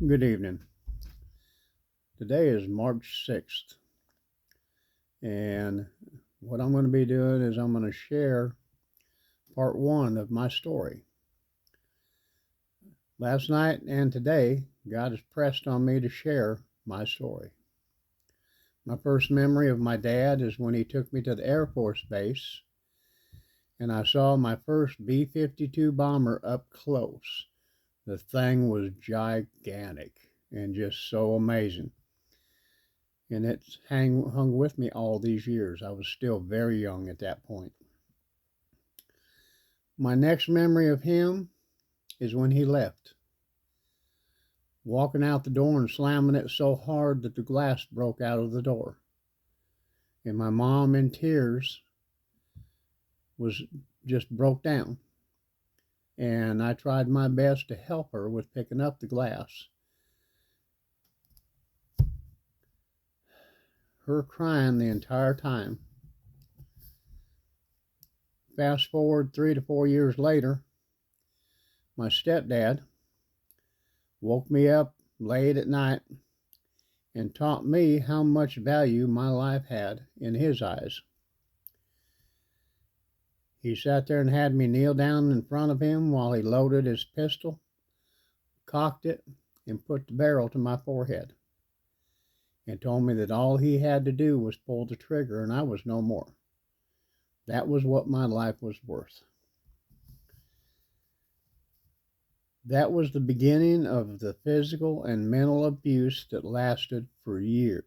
Good evening. Today is March 6th, and what I'm going to be doing is I'm going to share part one of my story. Last night and today, God has pressed on me to share my story. My first memory of my dad is when he took me to the Air Force Base, and I saw my first B-52 bomber up close. The thing was gigantic and just so amazing. And it's hung with me all these years. I was still very young at that point. My next memory of him is when he left. Walking out the door and slamming it so hard that the glass broke out of the door. And my mom, in tears, was just broke down. And I tried my best to help her with picking up the glass. Her crying the entire time. Fast forward 3 to 4 years later, my stepdad woke me up late at night and taught me how much value my life had in his eyes. He sat there and had me kneel down in front of him while he loaded his pistol, cocked it, and put the barrel to my forehead, and told me that all he had to do was pull the trigger and I was no more. That was what my life was worth. That was the beginning of the physical and mental abuse that lasted for years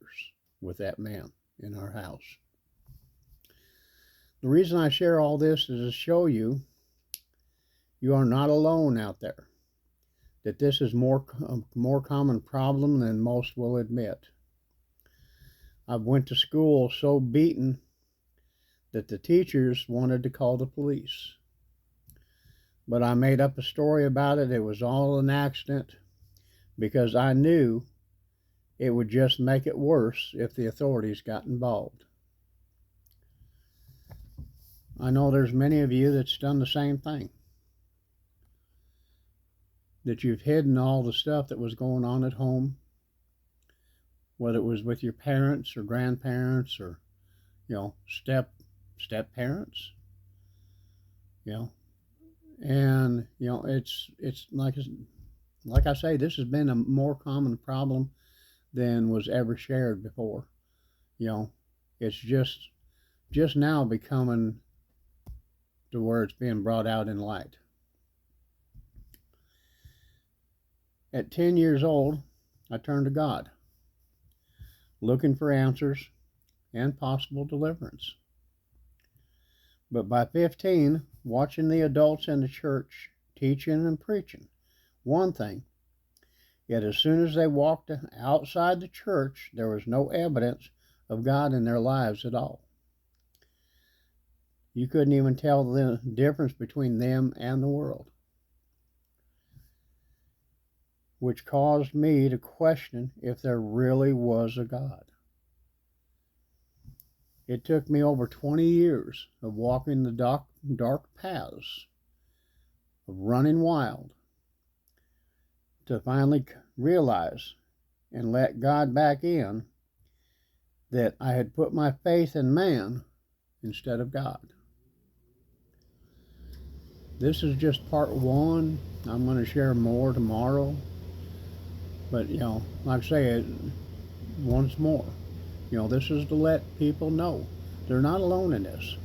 with that man in our house. The reason I share all this is to show you are not alone out there, that this is a more common problem than most will admit. I went to school so beaten that the teachers wanted to call the police. But I made up a story about it. It was all an accident because I knew it would just make it worse if the authorities got involved. I know there's many of you that's done the same thing. That you've hidden all the stuff that was going on at home, whether it was with your parents or grandparents or, step parents, and it's like I say, this has been a more common problem than was ever shared before. It's just now becoming to where it's being brought out in light. At 10 years old, I turned to God, looking for answers and possible deliverance. But by 15, watching the adults in the church teaching and preaching one thing, yet as soon as they walked outside the church, there was no evidence of God in their lives at all. You couldn't even tell the difference between them and the world, which caused me to question if there really was a God. It took me over 20 years of walking the dark paths, of running wild, to finally realize and let God back in that I had put my faith in man instead of God. This is just part one. I'm going to share more tomorrow. But, like I say, once more, this is to let people know they're not alone in this.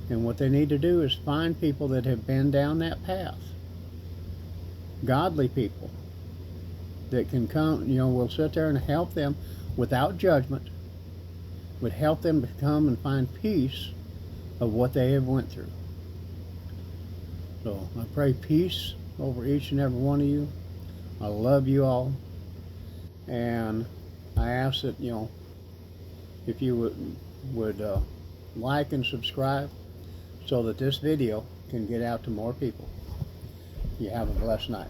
And what they need to do is find people that have been down that path. Godly people that can come, will sit there and help them without judgment, would help them to come and find peace of what they have went through. So I pray peace over each and every one of you. I love you all. And I ask that, if you would like and subscribe so that this video can get out to more people. You have a blessed night.